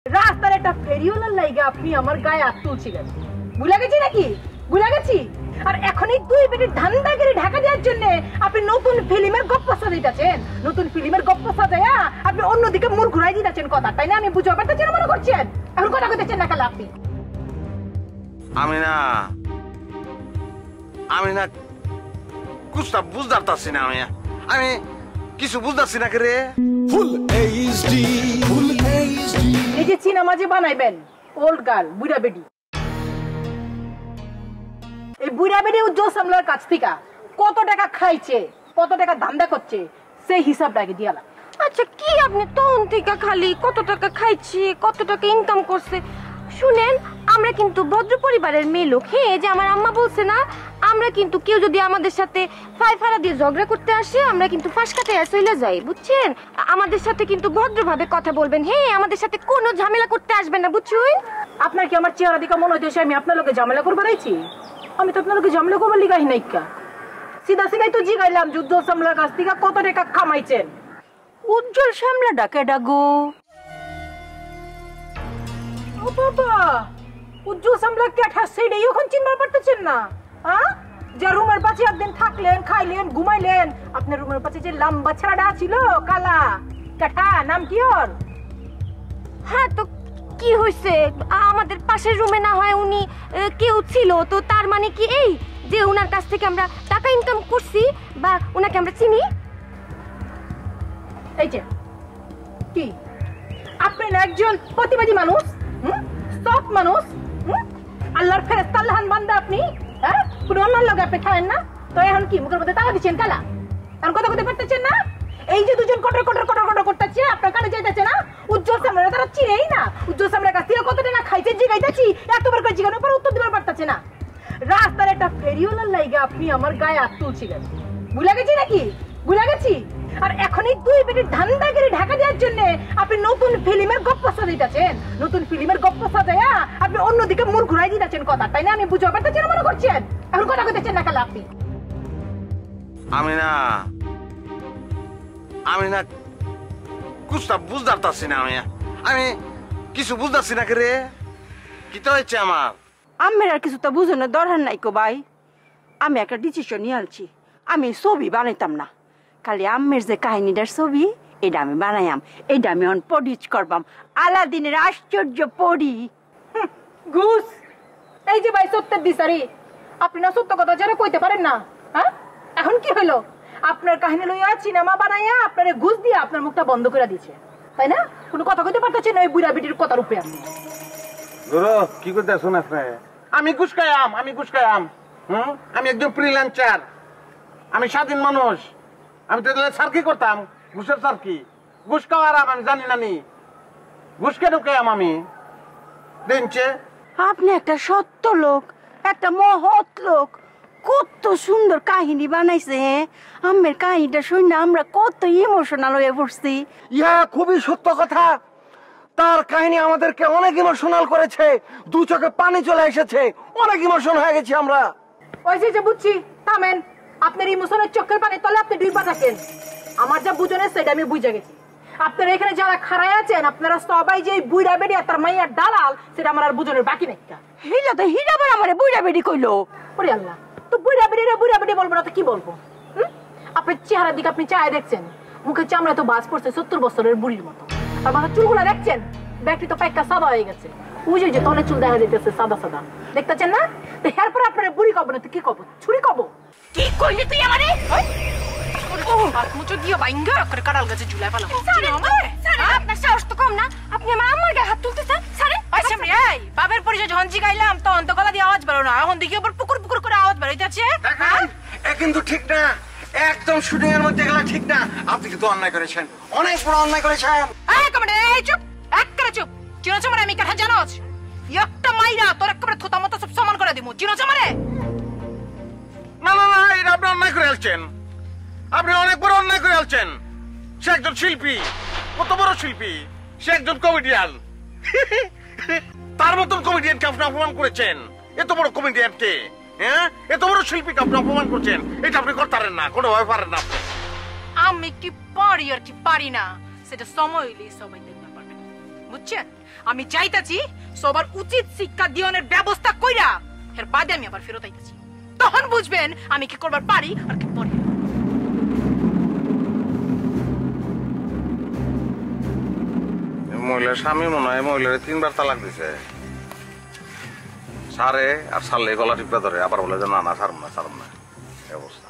রাস্তার একটা ফেরিওয়ালার লাইগা আপনি আমার গায়ে হাত তুলছিলেন, ভুলে গেছি নাকি? ভুলে গেছি। আর এখন এই দুই পেটের ধান্দাগিরি ঢাকা দেওয়ার জন্য আপনি নতুন ফিল্মের গপ্প সাজাইতেছেন, নতুন ফিল্মের গপ্প সাজাইয়া আপনি অন্যদিকে মুখ ঘুরাই দিতেছেন কথা, তাই না? আমি বুঝতে পারতেছি না মনে করছেন? এখন কথা কইতেছেন না কাল আপনি। আমি না কুছটা বুঝতে না, আমি কিছু বুঝতেছি না রে। Full HD, full HD. এই যে সিনেমা যে বানাইবেন ওল্ড গার্ল বুড়া বেডি, এই বুড়া বেডি উজ্জ্বল সামলার কাছ থেকে কত টাকা খাইছে, কত টাকা ধান্দা করছে, সেই হিসাবটাকে দিয়ালাম। আচ্ছা কি আপনি তখন থেকে খালি কত টাকা খাইছি, কত টাকা ইনকাম করছে? শুনেন, আমরা কিন্তু ভদ্র পরিবারের মেয়ে লোক। হ্যাঁ, যে আমার আম্মা বলছে না, আমরা কিন্তু কেউ যদি আমাদের সাথে ফাইফারা দিয়ে ঝগড়া করতে আসে, আমরা কিন্তু ফাঁস কাটাইয়া চলে যাই, বুঝছেন? আমাদের সাথে কিন্তু ভদ্রভাবে কথা বলবেন। হ্যাঁ, আমাদের সাথে কোনো ঝামেলা করতে আসবেন না, বুঝছেন? আপনার কি আমার চেহারা দেখে মনে হইতেছে আমি আপনার লোকে ঝামেলা করবো রাইছি? আমি তো আপনার লোকে ঝামেলা করবার লিগাই নাইকা, সিধা সিধাই তো জিগাইলাম উজ্জ্বল সামলার কাছ থেকে কত টাকা কামাইছেন। উজ্জ্বল সামলা ডাকে ডাগো। ও বাবা, উজ্জ্বল সামলা কেঠা সেইটাই এখন চিনবার পারতেছেন না? হ্যাঁ, যে রুমের পাশে একদিন থাকলেন, খাইলেন, ঘুমাইলেন, আপনার রুমের পাশে যে লম্বা ছেড়াটা ছিল কালা কেঠা, নাম কি ওর? হ্যাঁ, তো কি হয়েছে? আমাদের পাশের রুমে না হয় উনি কেউ ছিল, তো তার মানে কি এই যে উনার কাছ থেকে আমরা টাকা ইনকাম করছি বা উনাকে আমরা চিনি? এই যে কি আপনি না একজন প্রতিবাদী মানুষ, সৎ মানুষ, আল্লাহর ফেরেশতা, আল্লাহর বান্দা আপনি। হ্যাঁ, কোনো অন্যান্য লোক আপনি খাবেন না, তো এখন কি মুখের মধ্যে তালা দিচ্ছেন কালা? এখন কথা বলতে পারতেছেন না? এই যে দুজন কটর কটর কটর কটর করতেছে, আপনার কানে যাইতেছে না? উজ্জ্বল সামলার তারা চিনেই না। উজ্জ্বল সামলার কাছ থেকে কত টাকা খাইতে জিগাইতেছি, এতবার করে জিগানোর পর উত্তর দিবার পারতেছে না। রাস্তার একটা ফেরিওয়ালার লাইগা আপনি আমার গায়ে হাত তুলছিলেন, ভুলে গেছি নাকি? ভুলে গেছি। আর এখন এই দুই পেটের ধান্দাগিরি ঢাকা দেওয়ার জন্য আপনি নতুন ফিল্মের গপ্প সাজাইতেছেন, নতুন ফিল্মের গপ্প সাজাইয়া আপনি অন্যদিকে মুখ ঘুরাই দিতেছেন কথা, তাই না? আমি বুঝতে পারতেছি না মনে করছেন? এখন কথা কইতেছেন না কাল আপনি। আমি না কুছটা বুঝতে না, আমি কিছু বুঝতেছি না রে। কি তো হচ্ছে আমার? আমের আর কিছু তো বুঝানোর দরকার নাই কো ভাই। আমি একটা ডিসিশন নিয়ে আলছি, আমি ছবি বানাইতাম না, খালি আমের যে কাহিনীটার ছবি এটা আমি বানাইয়াম, এটা আমি অন প্রডিউস করবাম, আলাদিনের আশ্চর্য পড়ি। ঘুষ, এই যে ভাই সত্যের দিশারি, আপনি না সত্য কথা যারা কইতে পারেন না। হ্যাঁ, এখন কি হলো? আপনার কাহিনী লইয়া সিনেমা বানাইয়া আপনারে ঘুষ দিয়ে আপনার মুখটা বন্ধ করে দিয়েছে, তাই না? কোনো কথা কইতে পারতেছেন ওই বুড়া বিটির কথার উপরে আপনি। গুরু কি করতে শুনাস না? আমি ঘুষ খাইয়াম, আমি ঘুষ খাইয়াম। আমি একজন ফ্রিল্যান্সার, আমি স্বাধীন মানুষ। আমি তো সার্কি করতাম, ঘুষের সার্কি। ঘুষ খাওয়ার আমি জানি না নি, ঘুষ কেন খাইয়াম আমি? দিনছে আপনি একটা সত্য লোক, একটা মহৎ লোক, কত সুন্দর কাহিনী বানাইছে। হ্যাঁ, আমের কাহিনীটা শুনে আমরা কত ইমোশনাল হয়ে পড়ছি। ইয়া খুবই সত্য কথা। তার কাহিনী আমাদেরকে অনেক ইমোশনাল করেছে, দু চোখে পানি চলে এসেছে, অনেক ইমোশন হয়ে গেছি আমরা। ওই যে বুঝছি, থামেন। আপনার ইমোশনের চোখের পানি তলে আপনি ডুইবা থাকেন। আমার যা বুঝনের সেটা আমি বুঝে গেছি। আপনারা এখানে যারা খাড়ায় আছেন, আপনারা সবাই যে বুইড়া বেড়ি আর তার মাইয়ার দালাল, সেটা আমার আর বুঝনের বাকি নেই। হিলা তো হিরা আবার আমারে বুইড়া বেড়ি কইলো। ওরে আল্লাহ, তো বুইড়া বেড়ি বলবো না তো কি বলবো? আপনার চেহারার দিকে আপনি চায় দেখছেন, মুখের চামড়া তো বাস পড়ছে 70 বছরের বুড়ির মতো। আর মাথার চুলগুলা দেখছেন, ব্যাগটি তো পাইকা সাদা হয়ে গেছে। বুঝে যে তলে চুল দেখা যাইতেছে সাদা সাদা, দেখতেছেন না? তো এরপরে আপনার বুড়ি কব না তো কি কব? ছুরি কব? কি কইলি তুই আমারে? মুচো দিও বাইঙ্গা করে কাটাল গাছে ঝুলায় ফেলাম। আপনার সাহস তো কম না, আপনি আমার আম্মার গায়ে হাত তুলতেছেন। ছাড়েন। আচ্ছা এই বাবার পরিচয় যখন জিগাইলাম তখন তো গলা দিয়ে আওয়াজ বেরো না, এখন দেখি আবার পুকুর পুকুর করে আওয়াজ বেরোইতেছে। এ কিন্তু ঠিক না, একদম শুটিং এর মধ্যে গেলা ঠিক না। আপনি কিন্তু অন্যায় করেছেন, অনেক বড় অন্যায় করেছেন। এই কমান্ডার, এই চুপ, একেবারে চুপ। চিনোছ মানে আমি কথা জানোস? একটা মাইরা তোর একেবারে থোতা মতো সব সমান করে দিমু। চিনোছ মানে? না না না, এটা আপনি অন্যায় করে আলছেন, আপনি অনেক বড় অন্যায় করে আলছেন। সে একজন শিল্পী, কত বড় শিল্পী, সে একজন কমেডিয়ান। তার মতন কমেডিয়ানকে আপনি অপমান করেছেন। এত বড় কমেডিয়ানকে, হ্যাঁ, এত বড় শিল্পীকে আপনি অপমান করছেন, এটা আপনি করতে পারেন না, কোনোভাবে পারেন না আপনি। আমি কি পারি আর কি পারি না সেটা সময় হইলেই সবাই দেখতে পারবেন, বুঝছেন? আমি চাইতাছি সবার উচিত শিক্ষা দিয়নের ব্যবস্থা কইরা এর বাদে আমি আবার ফেরত আইতাছি। তখন বুঝবেন আমি কি করবার পারি আর কি পারি। মহিলার স্বামী মনে হয় মহিলার 3বার তালাক দিছে। সারে আর সারলে গলা টিপা ধরে, আবার বলে যে না না ছাড়ব না এই অবস্থা।